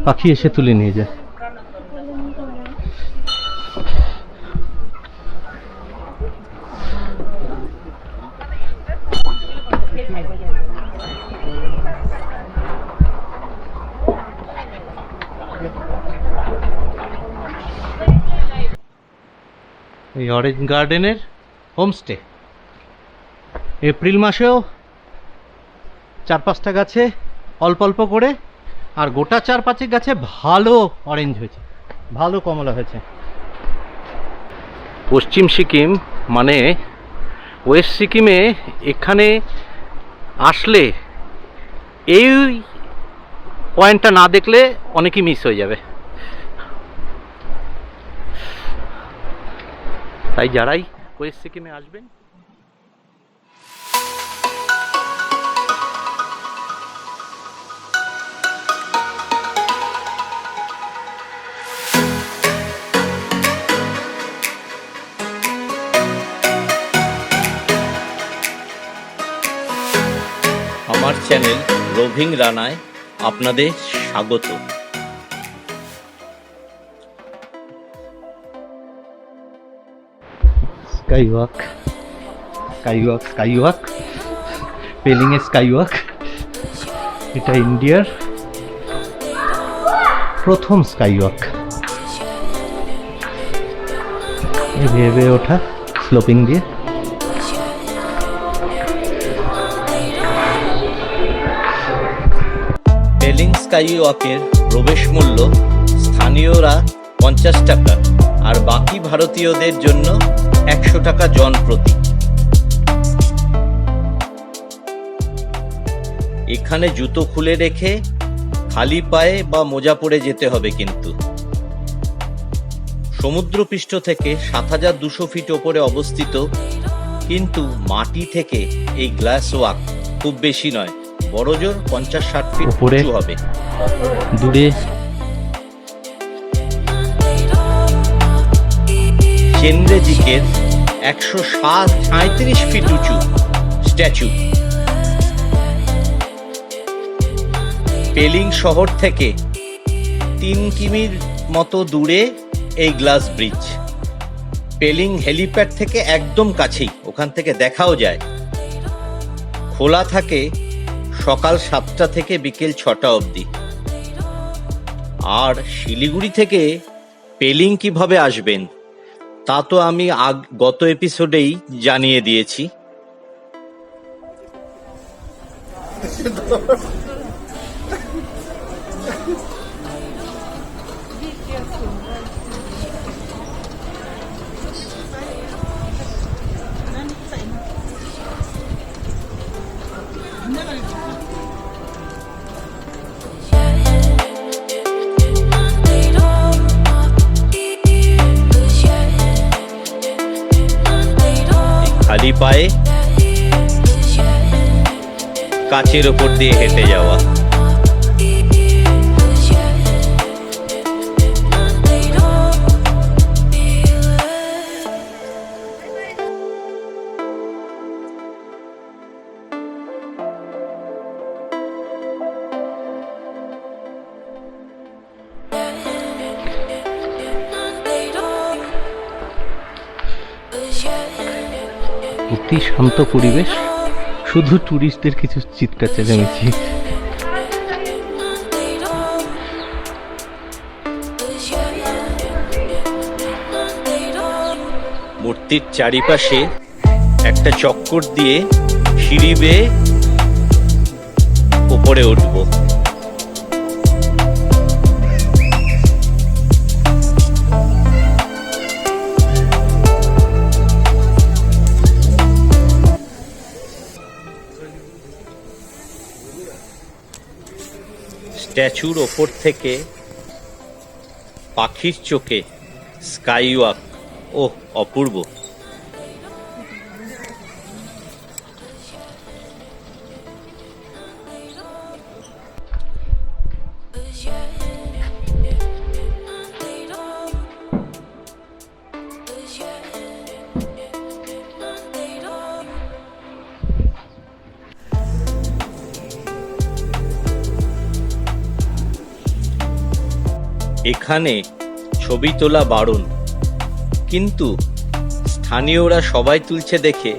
পাখি এসে তুলে নিয়ে যায়। এই অরেঞ্জ গার্ডেনের হোমস্টে এপ্রিল মাসেও 4-5টা গাছে অল্প অল্প করে, আর গোটা 4-5 গাছে ভালো অরেঞ্জ হয়েছে, ভালো কমলা হয়েছে। পশ্চিম সিকিম মানে ওয়েস্ট সিকিমে এখানে আসলে এই পয়েন্টটা না দেখলে অনেকই মিস হয়ে যাবে। তাই যারাই ওয়েস্ট সিকিমে আসবেন আমার চ্যানেল রোভিং রানায় আপনাদের স্বাগত। স্কাইওয়াক, স্কাইওয়াক, স্কাইওয়াক, পেলিংয়ে স্কাইওয়াক। এটা ইন্ডিয়ার প্রথম স্কাইওয়াক। ভেবে ওঠা স্লোপিং দিয়ে। পেলিং স্কাইওয়াকের প্রবেশ মূল্য স্থানীয়রা 50 টাকা আর বাকি ভারতীয়দের জন্য 100 টাকা জন প্রতি। এখানে জুতো খুলে রেখে খালি পায়ে বা মোজা পরে যেতে হবে কিন্তু। সমুদ্রপৃষ্ঠ থেকে 7200 ফিট ওপরে অবস্থিত, কিন্তু মাটি থেকে এই গ্লাস ওয়াক খুব বেশি নয়, বড়জোর 50-60 ফিট উপরে উঁচু হবে। দূরে চেনরেজিকের 137 ফিট উঁচু স্ট্যাচু। পেলিং শহর থেকে 3 কিমির মতো দূরে এই গ্লাস ব্রিজ। পেলিং হেলিপ্যাড থেকে একদম কাছেই, ওখান থেকে দেখাও যায়। খোলা থাকে সকাল 7টা থেকে বিকেল 6টা অবধি। আর শিলিগুড়ি থেকে পেলিং কিভাবে আসবেন তা তো আমি গত এপিসোডেই জানিয়ে দিয়েছি। খালি পায়ে কাচের ওপর দিয়ে হেঁটে যাওয়া। অতি শান্ত পরিবেশ, শুধু টুরিস্টদের কিছু চিৎকার চেঁচামেচি। মূর্তির চারিপাশে একটা চক্কর দিয়ে সিঁড়ি বেয়ে উপরে উঠব। স্ট্যাচুর ওপর থেকে পাখির চোখে স্কাইওয়াক, ওহ অপূর্ব। এখানে ছবি তোলা বারণ, কিন্তু স্থানীয়রা সবাই তুলছে দেখে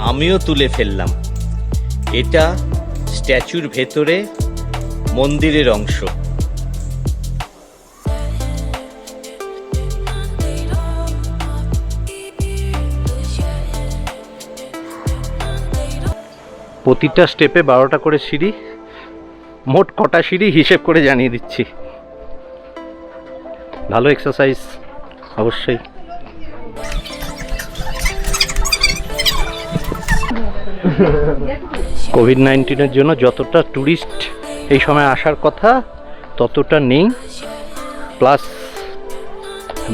আমিও তুলে ফেললাম। এটা স্ট্যাচুর ভেতরে মন্দিরের অংশ। প্রতিটা স্টেপে 12টা করে সিঁড়ি, মোট কটা সিঁড়ি হিসেব করে জানিয়ে দিচ্ছি। ভালো এক্সারসাইজ অবশ্যই। কোভিড-19-এর জন্য যতটা ট্যুরিস্ট এই সময় আসার কথা ততটা নেই, প্লাস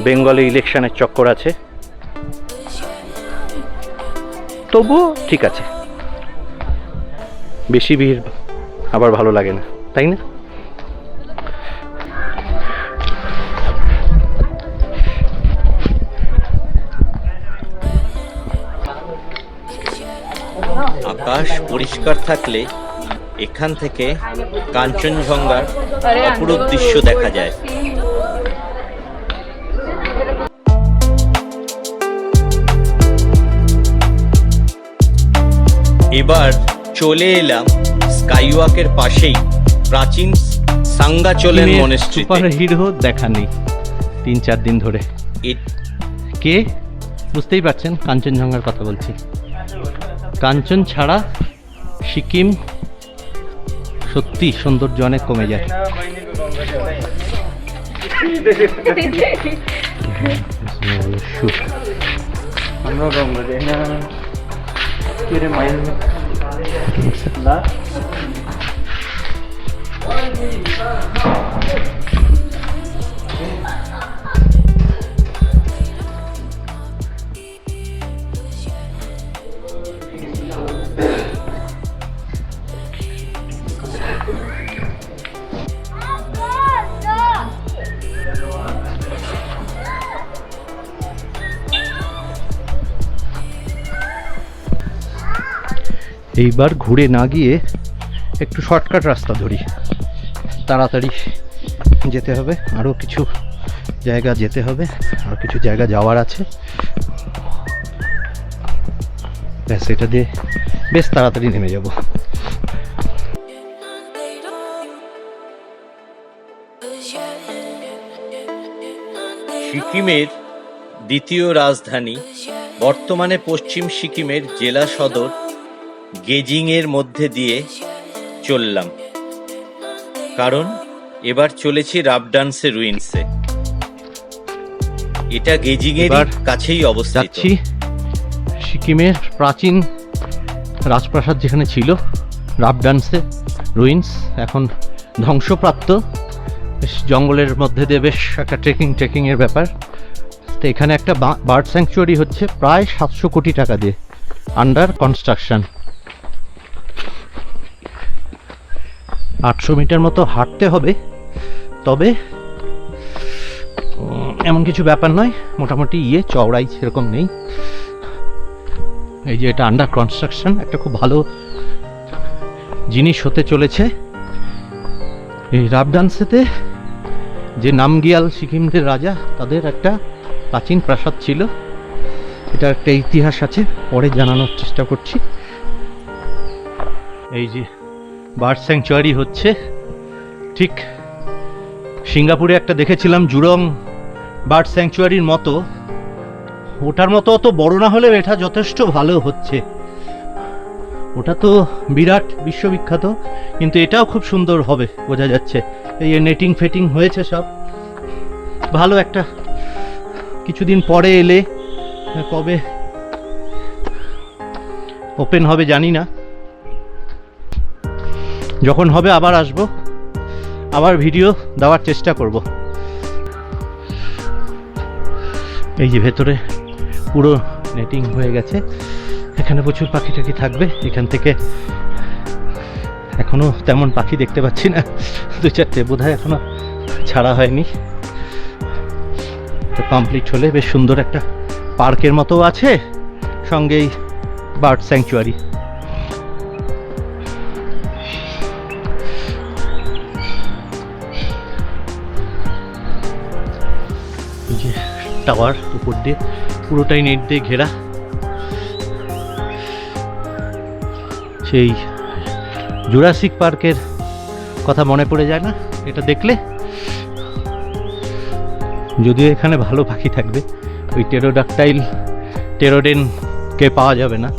বেঙ্গলে ইলেকশনের চক্কর আছে, তবুও ঠিক আছে। বেশি ভিড় আবার ভালো লাগে না, তাই না? আকাশ পরিষ্কার থাকলে এখান থেকে কাঞ্চনজঙ্ঘার অপরূপ দৃশ্য দেখা যায়। এবার চলে এলাম স্কাইওয়াকের পাশেই প্রাচীন সাঙ্গাচলেন মনেস্ট্রিতে। সুপার হিরো দেখা নেই 3-4 দিন ধরে। কে বুঝতেই পারছেন কাঞ্চনজঙ্ঘার কথা বলছি। কাঞ্চন ছাড়া সিকিম সত্যি সৌন্দর্য অনেক কমে যায়। এইবার ঘুরে না গিয়ে একটু শর্টকাট রাস্তা ধরি, তাড়াতাড়ি যেতে হবে। আরও কিছু জায়গা যেতে হবে, আরও কিছু জায়গা যাওয়ার আছে। ব্যাস, এটা দিয়ে বেশ তাড়াতাড়ি নেমে যাব। সিকিমের দ্বিতীয় রাজধানী, বর্তমানে পশ্চিম সিকিমের জেলা সদর গেজিংয়ের মধ্যে দিয়ে চললাম, কারণ এবার চলেছি রাবডান্সে রুইন্সে। এটা গেজিংয়ের কাছেই অবস্থিত। যাচ্ছি সিকিমের প্রাচীন রাজপ্রাসাদ যেখানে ছিল, রাবডান্সে রুইন্স, এখন ধ্বংসপ্রাপ্ত। বেশ জঙ্গলের মধ্যে দিয়ে বেশ একটা ট্রেকিংয়ের ব্যাপার। তো এখানে একটা বার্ড স্যাংচুয়ারি হচ্ছে প্রায় 700 কোটি টাকা দিয়ে, আন্ডার কনস্ট্রাকশন। 800 মিটার মতো হাঁটতে হবে, তবে এমন কিছু ব্যাপার নয়, মোটামুটি চওড়াই সেরকম নেই। এই যে এটা আন্ডার কনস্ট্রাকশন, একটা খুব ভালো জিনিস হতে চলেছে। এই রাবডান্সেতে যে নামগিয়াল সিকিমদের রাজা, তাদের একটা প্রাচীন প্রাসাদ ছিল। এটা একটা ইতিহাস আছে, পরে জানানোর চেষ্টা করছি। এই যে বার্ড স্যাংচুয়ারি হচ্ছে, ঠিক সিঙ্গাপুরে একটা দেখেছিলাম জুরং বার্ড স্যাংচুয়ারির মতো, ওটার মতো অত বড় না হলেও এটা যথেষ্ট ভালো হচ্ছে। ওটা তো বিরাট বিশ্ববিখ্যাত, কিন্তু এটাও খুব সুন্দর হবে বোঝা যাচ্ছে। এই নেটিং ফেটিং হয়েছে সব ভালো। একটা কিছুদিন পরে এলে, কবে ওপেন হবে জানি না, যখন হবে আবার আসবো, আবার ভিডিও দেওয়ার চেষ্টা করব। এই যে ভেতরে পুরো নেটিং হয়ে গেছে, এখানে প্রচুর পাখি টাখি থাকবে। এখান থেকে এখনো তেমন পাখি দেখতে পাচ্ছি না, 2-4টে বোধহয় এখনো ছাড়া হয়নি। তো কমপ্লিট হলে বেশ সুন্দর একটা পার্কের মতো আছে, সঙ্গেই বার্ড স্যাংচুয়ারি। টাওয়ার উপর দিয়ে, পুরোটাই নেট দিয়ে ঘেরা। সেই জুরাসিক পার্কের কথা মনে পড়ে যায় না এটা দেখলে? যদিও এখানে ভালো পাখি থাকবে, ওই টেরোডাকটাইল টেরোডেনকে পাওয়া যাবে না।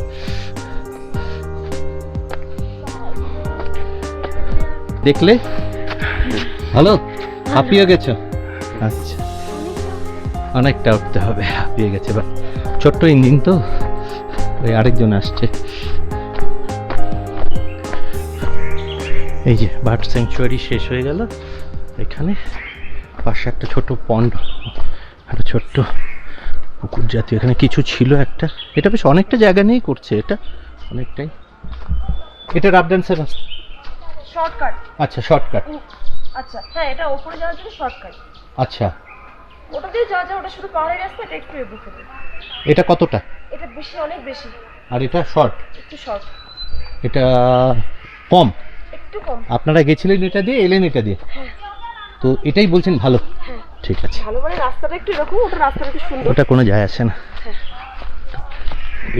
দেখলে ভালো? হাঁপিয়ে গেছো? আচ্ছা, অনেকটা উঠতে হবে, হাঁপিয়ে গেছে। বা ছোট্ট ইঞ্জিন তো, ওই আরেকজন আসছে। এই যে বার্ড স্যাংচুয়ারি শেষ হয়ে গেল। এখানে পাশে একটা ছোট পন্ড, একটা ছোট্ট পুকুর জাতীয় এখানে কিছু ছিল একটা। এটা বেশ অনেকটা জায়গা নিয়েই করছে, এটা অনেকটাই। এটা রাবডান্সের রাস্তা, শর্টকাট। আচ্ছা শর্টকাট। আচ্ছা হ্যাঁ, এটা উপরে যাওয়ার জন্য শর্টকাট। আচ্ছা, ওটা দিয়ে যাওয়া যায়, ওটা শুধু পাহাড়ের রাস্তা, এটা একটু এগোতে হবে। এটা কতটা? এটা বেশি, অনেক বেশি। আর এটা শর্ট? একটু শর্ট। এটা কম? একটু কম। আপনারা গেছিলেন এটা দিয়ে, এলেন এটা দিয়ে? হ্যাঁ। তো এটাই বলছেন ভালো? হ্যাঁ ঠিক আছে। ভালো মানে রাস্তাটা একটু এরকম, ওটা রাস্তাটা একটু সুন্দর। ওটা কোনো যায় আসে না। হ্যাঁ।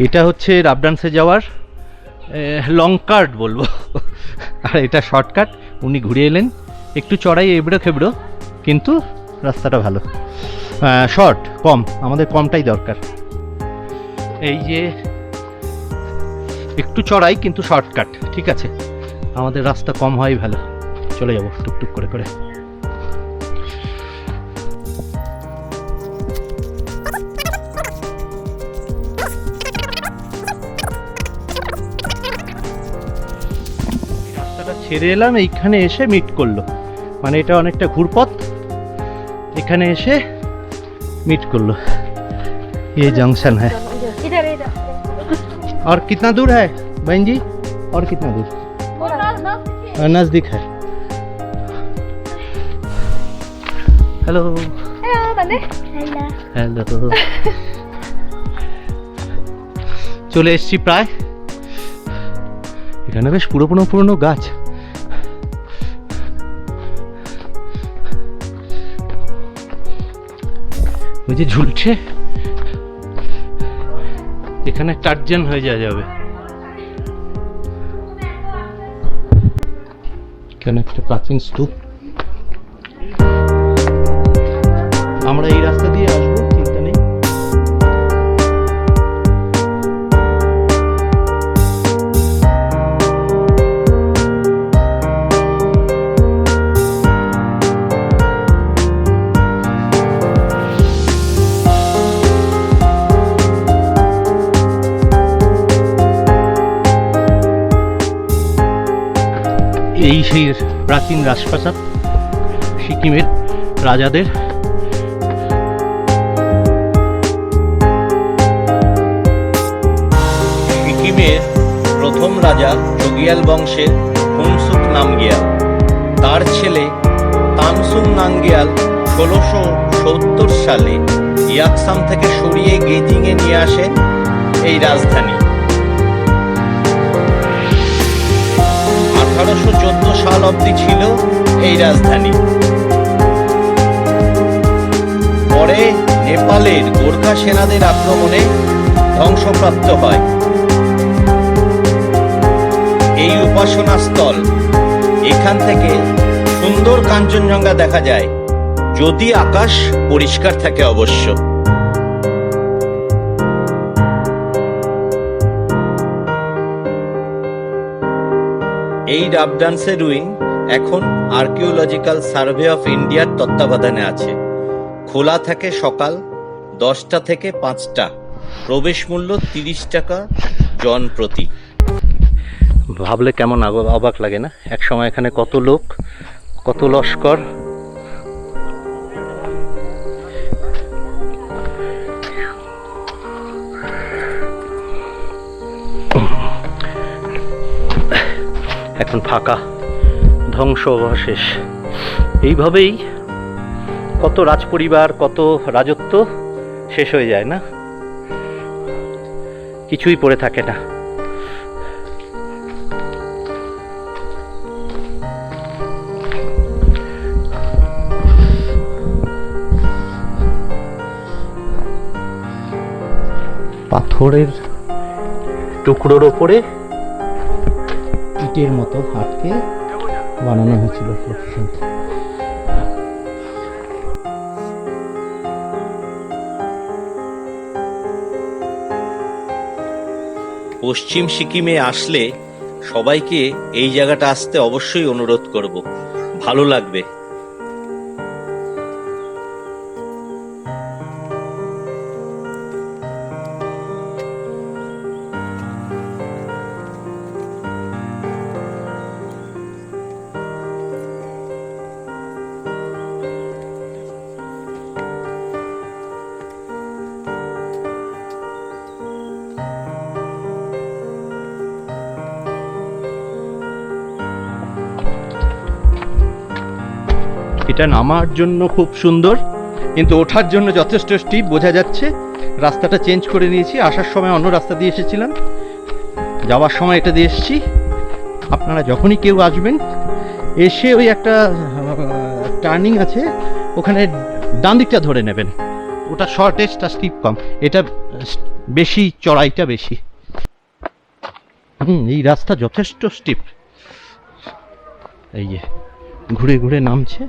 এটা হচ্ছে রাবডান্সে যাওয়ার লং কাট বলবো, আর এটা শর্টকাট। উনি ঘুরে এলেন, একটু চড়াই এবড়ো খেবড়ো, কিন্তু রাস্তাটা ভালো। শর্ট কম, আমাদের কমটাই দরকার। এই যে একটু চড়াই কিন্তু শর্টকাট, ঠিক আছে। আমাদের রাস্তা কম হয় ভালো, চলে যাবো টুকটুক করে করে। রাস্তাটা ছেড়ে এলাম, এইখানে এসে মিট করলো, মানে এটা অনেকটা ঘুরপথ। এখানে এসে মিট করলো, ये जंक्शन है। इधर इधर। और कितना दूर है बहन जी? और कितना दूर? नजदीक है। हेलो हेलो बंदे। हेलो, চলে এসছি প্রায়। এখানে বেশ পুরনো পুরনো গাছ। ওই যে ঝুলছে, এখানে টার্জন হয়ে যাবে। এখানে একটা প্রাচীন স্তূপ। আমরা এই রাস্তা দিয়ে আসবো, চিন্তা নেই। এই সেই প্রাচীন রাজপ্রাসাদ সিকিমের রাজাদের। সিকিমের প্রথম রাজা যোগিয়াল বংশের ফুনসুক নামগিয়াল, তার ছেলে তানসুং নামগিয়াল 1670 সালে ইয়াকসাম থেকে সরিয়ে গেজিংয়ে নিয়ে আসেন এই রাজধানী। 1814 সাল অবধি ছিল এই রাজধানী। পরে নেপালের গোর্খা সেনাদের আক্রমণে ধ্বংসপ্রাপ্ত হয়। এই উপাসনা স্থল, এখান থেকে সুন্দর কাঞ্চনজঙ্ঘা দেখা যায়, যদি আকাশ পরিষ্কার থাকে অবশ্য। এই রাবডান্সের রুইন এখন আর্কিওলজিক্যাল সার্ভে অফ ইন্ডিয়ার তত্ত্বাবধানে আছে। খোলা থাকে সকাল 10টা থেকে 5টা। প্রবেশ মূল্য 30 টাকা জন প্রতি। ভাবলে কেমন অবাক লাগে না, এক সময় এখানে কত লোক, কত লস্কর। এখন ফাঁকা, ধ্বংস অবশেষ। এইভাবেই কত রাজপরিবার, কত রাজত্ব শেষ হয়ে যায় না, কিছুই পড়ে থাকে না। পাথরের টুকরোর ওপরে ইটের মতো আটকে বানানো হয়েছিল লোকেশনটা। পশ্চিম সিকিমে আসলে সবাইকে এই জায়গাটা আসতে অবশ্যই অনুরোধ করব, ভালো লাগবে। এটা নামার জন্য খুব সুন্দর, কিন্তু ওঠার জন্য যথেষ্ট স্টিপ বোঝা যাচ্ছে। রাস্তাটা চেঞ্জ করে নিয়েছি, আসার সময় অন্য রাস্তা দিয়ে এসেছিলাম, যাওয়ার সময় এটা দিয়ে এসেছি। আপনারা যখনই কেউ আসবেন এসে ওই একটা টার্নিং আছে, ওখানে ডান দিকটা ধরে নেবেন। ওটা শর্টেস্ট আর স্টিপ কম, এটা বেশি, চড়াইটা বেশি। এই রাস্তা যথেষ্ট স্টিপ। এই যে ঘুরে ঘুরে নামছে।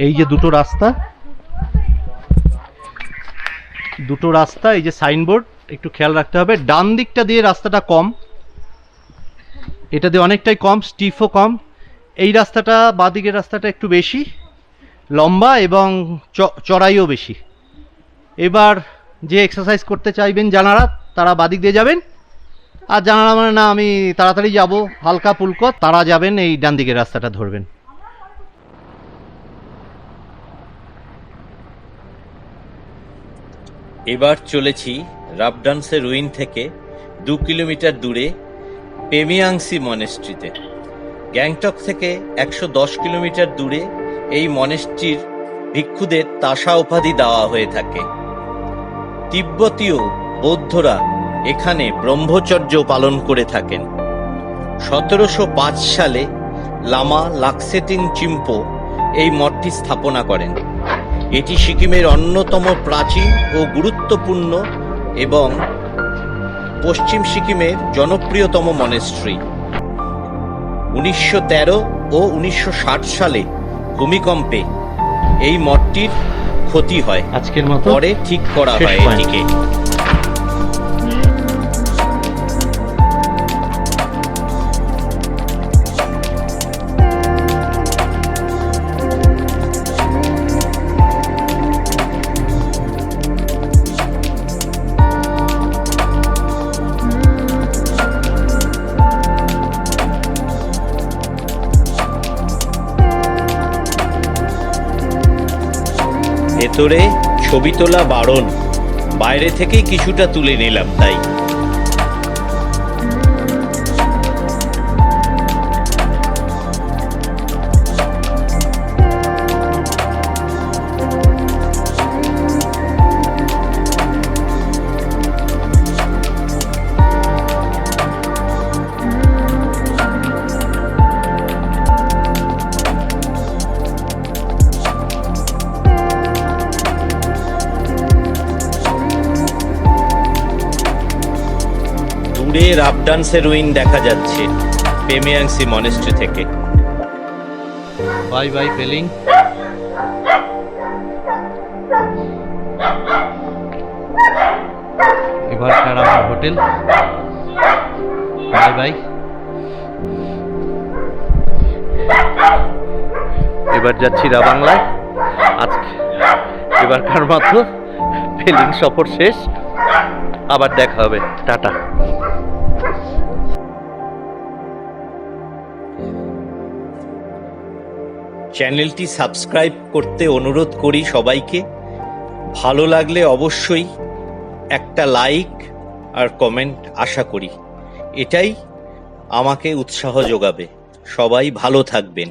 এই যে দুটো রাস্তা, এই যে সাইনবোর্ড, একটু খেয়াল রাখতে হবে। ডান দিকটা দিয়ে রাস্তাটা কম, এটা দিয়ে অনেকটাই কম, স্টিফও কম। এই রাস্তাটা, বাঁদিকের রাস্তাটা একটু বেশি লম্বা এবং চড়াইও বেশি। এবার যে এক্সারসাইজ করতে চাইবেন জানারা, তারা বাঁদিক দিয়ে যাবেন, আর জানারা মানে না আমি তাড়াতাড়ি যাব, হালকা পুলকো, তারা যাবেন এই ডান দিকের রাস্তাটা ধরবেন। এবার চলেছি রাবডান্সের রুইন থেকে 2 কিলোমিটার দূরে পেমিয়াংসি মনেস্ট্রিতে। গ্যাংটক থেকে 110 কিলোমিটার দূরে এই মনেস্ট্রির ভিক্ষুদের তাসা উপাধি দেওয়া হয়ে থাকে। তিব্বতীয় বৌদ্ধরা এখানে ব্রহ্মচর্য পালন করে থাকেন। 1705 সালে লামা লাক্সেটিং চিম্পো এই মঠটি স্থাপনা করেন। এটি সিকিমের অন্যতম প্রাচীন ও গুরুত্বপূর্ণ এবং পশ্চিম সিকিমের জনপ্রিয়তম মনেস্ট্রি। 1913 ও 1960 সালে ভূমিকম্পে এই মঠটির ক্ষতি হয়, আজকের মতো পরে ঠিক করা হয় এটিকে। ভেতরে ছবি তোলা বারণ, বাইরে থেকেই কিছুটা তুলে নিলাম তাই। দূরে রাবডান্সের রুইন দেখা যাচ্ছে পেমিয়াংসি মনেস্ট্রি থেকে। Bye bye Pelling. এবার আমার হোটেল। Bye bye. এবার যাচ্ছি রাবাংলায়। আজকে এবারকার মতো পেলিং সফর শেষ, আবার দেখা হবে, টাটা। চ্যানেলটি সাবস্ক্রাইব করতে অনুরোধ করি সবাইকে। ভালো লাগলে অবশ্যই একটা লাইক আর কমেন্ট আশা করি, এটাই আমাকে উৎসাহ যোগাবে। সবাই ভালো থাকবেন।